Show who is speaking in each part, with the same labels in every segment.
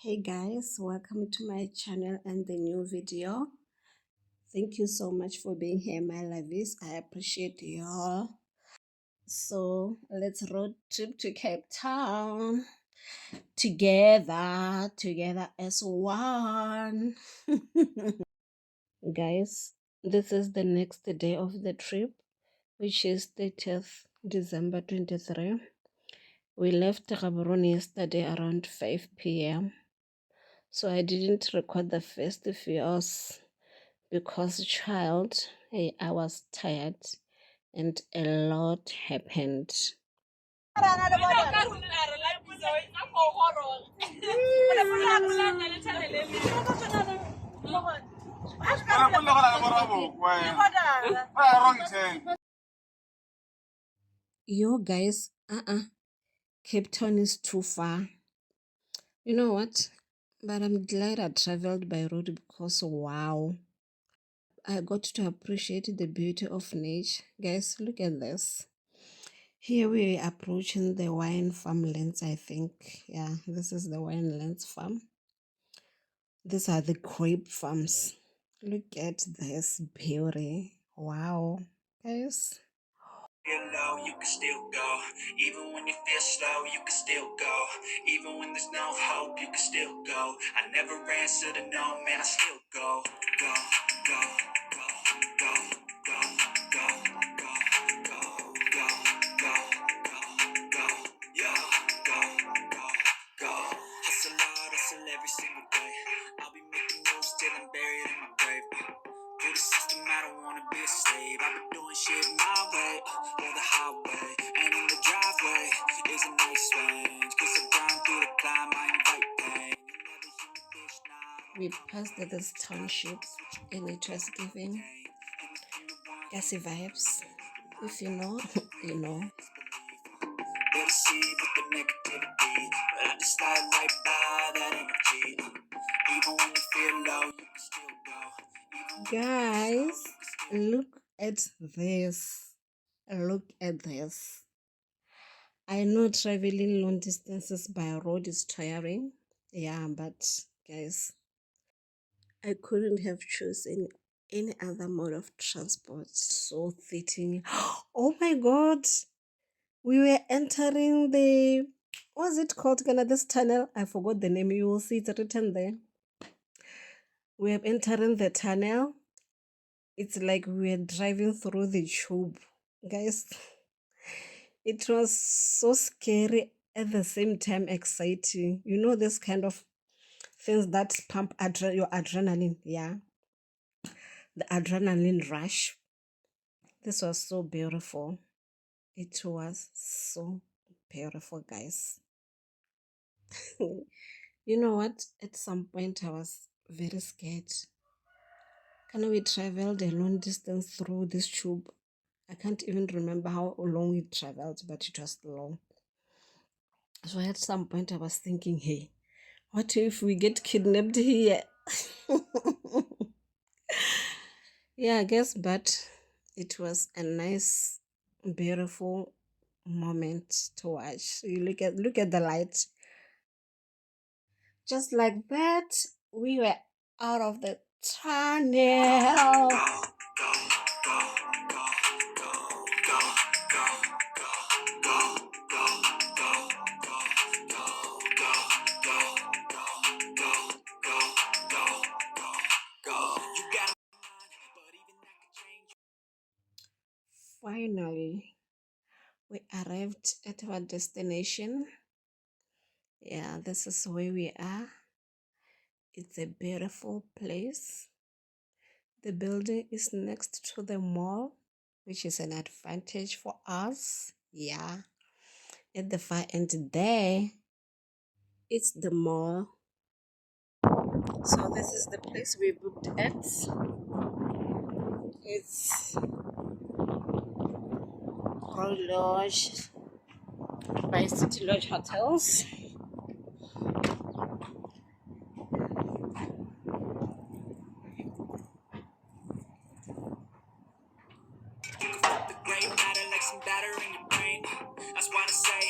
Speaker 1: Hey guys, welcome to my channel and the new video. Thank you so much for being here, my lovies. I appreciate you all. So let's road trip to Cape Town together as one. Guys, this is the next day of the trip, which is 30th December 23. We left Gaborone yesterday around 5 p.m. So I didn't record the first few hours because hey, I was tired and a lot happened. Yo guys, Cape Town is too far. You know what? But I'm glad I traveled by road because wow, I got to appreciate the beauty of nature. Guys, look at this. Here we are approaching the wine farmlands, I think. Yeah, this is the winelands farm. These are the grape farms. Look at this beauty. Wow, guys.
Speaker 2: Feel low, you can still go. Even when you feel slow, you can still go. Even when there's no hope, you can still go. I never answer to no, man, I still go. Go, go, go, go, go, go, go, go, go, go, go, go, yo, go, go, go. Hustle hard, hustle every single day. I'll be making moves till I'm buried in my grave. To the system, I don't wanna be a slave. I've been doing shit my way, or the highway. And in the driveway is a nice range. Cause I grind through the climb, I invite pain.
Speaker 1: We passed this township and it was giving gassy vibes. If you know, you know.
Speaker 2: They'll see with the negativity, but I just slide right by that energy. Even when you feel low, you can still go.
Speaker 1: Guys, look at this. Look at this. I know traveling long distances by road is tiring. Yeah, but guys, I couldn't have chosen any other mode of transport. So fitting. Oh my god. We were entering the, what's it called? This tunnel. I forgot the name. You will see it written there. We are entering the tunnel. It's like we are driving through the tube. Guys, it was so scary at the same time exciting. You know, this kind of things that pump your adrenaline. Yeah, the adrenaline rush. This was so beautiful. It was so beautiful, guys. You know what? At some point, I was very scared. Can we traveled a long distance through this tube? I can't even remember how long we traveled, but it was long. So at some point, I was thinking, hey, what if we get kidnapped here? Yeah, I guess, but it was a nice, beautiful moment to watch. You look at the light. Just like that, we were out of the tunnel. Finally, we arrived at our destination. Yeah, this is where we are. It's a beautiful place. The building is next to the mall, which is an advantage for us. Yeah. At the far end there, it's the mall. So this is the place we booked at. It's Royal Lodge by City Lodge Hotels.
Speaker 2: That's why I say,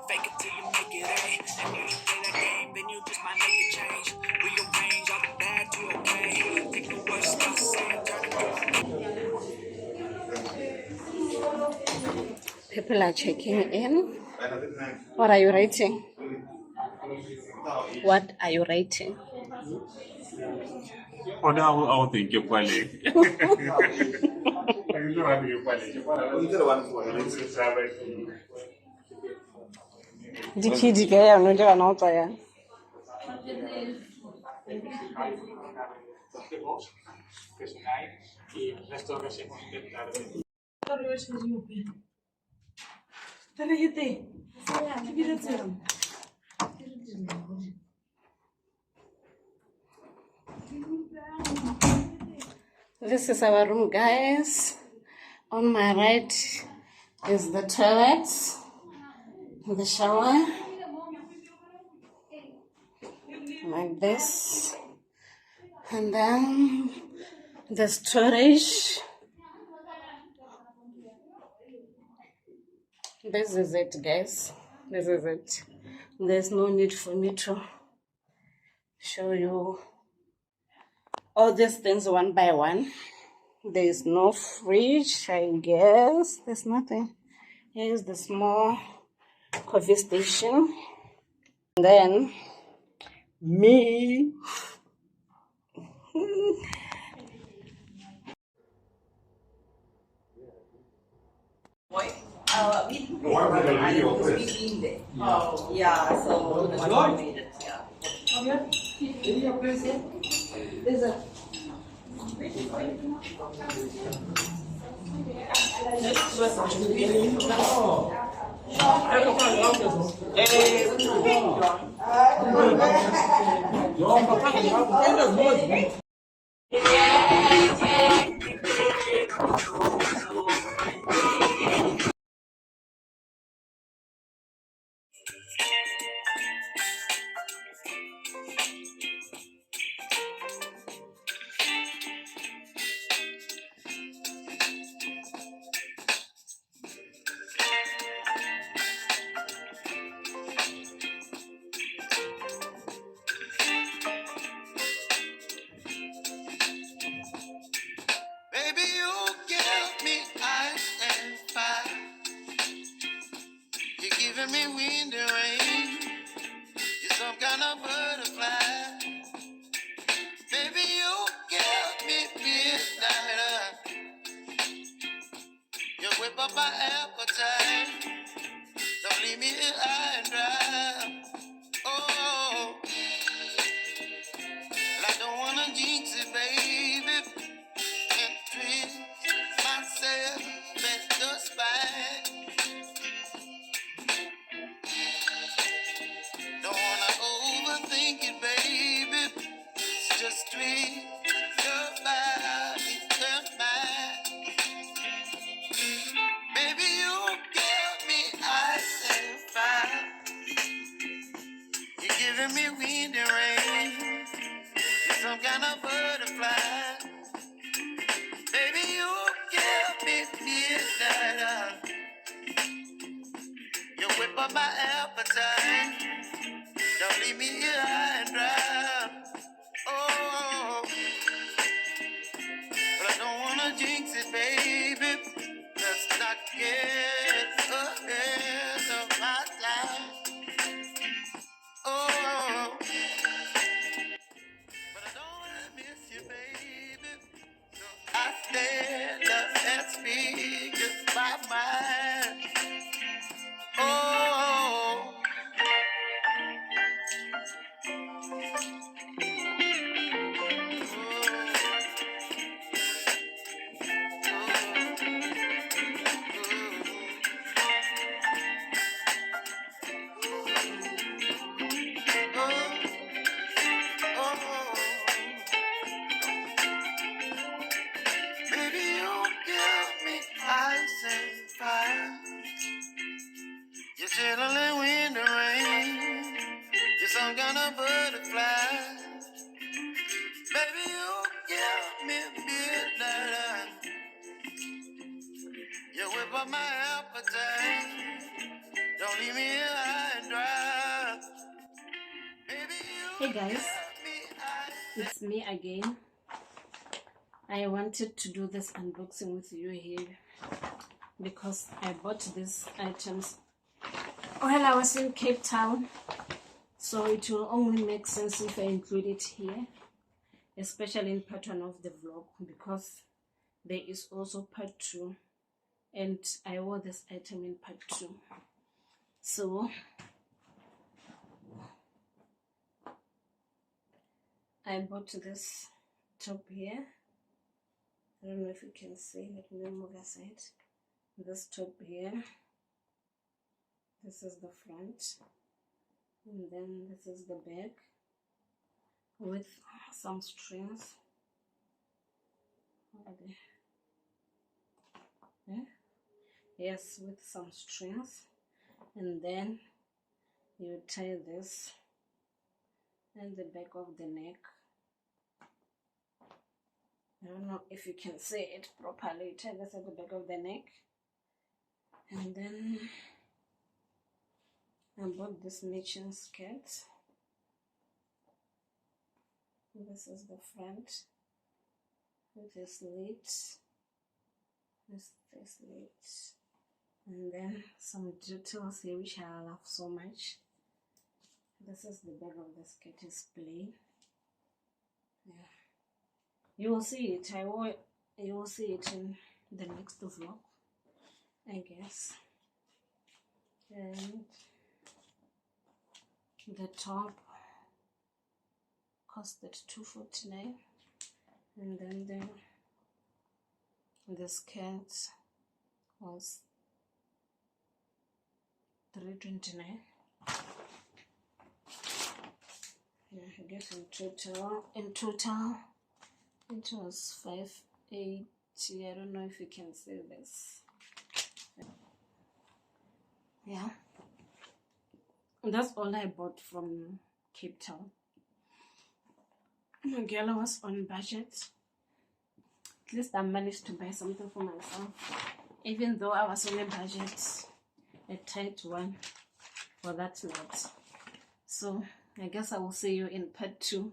Speaker 2: fake it till you make it A. And you just play that game, then you just might make a change.
Speaker 1: People are checking in. What are you writing? What are you writing?
Speaker 3: Oh, no, I don't think you're funny.
Speaker 1: Dikidi kaya unajua wanaota ya. This is our room, guys. On my right is the toilet, the shower, like this, and then the storage. This is it, guys. This is it. There's no need for me to show you all these things one by one. There is no fridge, I guess. There's nothing. Here's the small coffee station. And then me.
Speaker 4: Yeah, so that's why I made it. Yeah.
Speaker 1: There's a
Speaker 2: Baby, you give me ice and fire. You're giving me wind and rain. You're some kind of butterfly. Baby, you give me midnight. You whip up my appetite. Don't leave me here high and dry. Oh, well, I don't wanna jinx it, baby. And twist myself at the spine. Don't wanna overthink it, baby. It's just twist your body and mine. Baby, you give me ice and fire. You're giving me wind and rain. You're some kind of butterfly. Baby, you give me midnight. You whip up my appetite. Don't leave me here high and dry. Oh, but I don't wanna jinx it, baby. Let's not get ahead of my time. Oh, but I don't wanna miss you, baby. So I stand up and speak just my mind. Oh, baby, you give me ice and fire. You're chilling wind and rain. You're some kind of butterfly. Baby, you give me midnight. You whip up my appetite. Don't leave me here high and dry. Baby, you
Speaker 1: Hey guys,
Speaker 2: give me ice.
Speaker 1: it's me again. I wanted to do this unboxing with you here because I bought these items while I was in Cape Town, so it will only make sense if I include it here, especially in part 1 of the vlog, because there is also part 2 and I wore this item in part 2. So I bought this top here. I don't know if you can see, let me move aside. This top here, this is the front, and then this is the back with some strings. What are they? Yeah? Yes, with some strings, and then you tie this and the back of the neck. I don't know if you can see it properly. You tie this at the back of the neck, and then I bought this matching skirt. This is the front with a slit. This slit, and then some details here which I love so much. This is the back of the skirt, is plain. Yeah, you will see it. You will see it in the next vlog, I guess. And the top costed $2.49, and then the skirt was $3.29. Yeah, I guess in total it was $5.80. I don't know if you can see this. Yeah, that's all I bought from Cape Town. My girl was on budget. At least I managed to buy something for myself, even though I was on a budget, a tight one for that night. So I guess I will see you in part 2